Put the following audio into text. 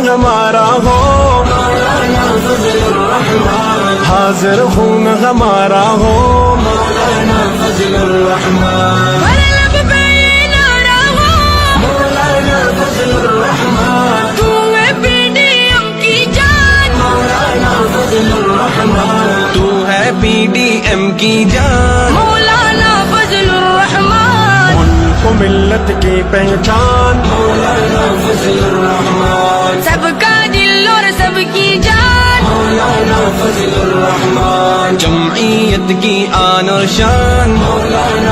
ہمارا ہو مولانا فضل الرحمان، حاضر خون ہمارا ہو مولانا فضل الرحمان، ہر لب پہ یہ نعرہ ہو، مولانا فضل الرحمان، تو ہے پی ڈی ایم کی جان، مولانا فضل الرحمان، تو ہے پی ڈی ایم کی جان، مولانا فضل الرحمان، ملک و ملت کی پہچان، مولانا فضل الرحمان، سب کا دل اور سب کی جان، مولانا فضل الرحمان، جمعیت کی آن اور شان، مولانا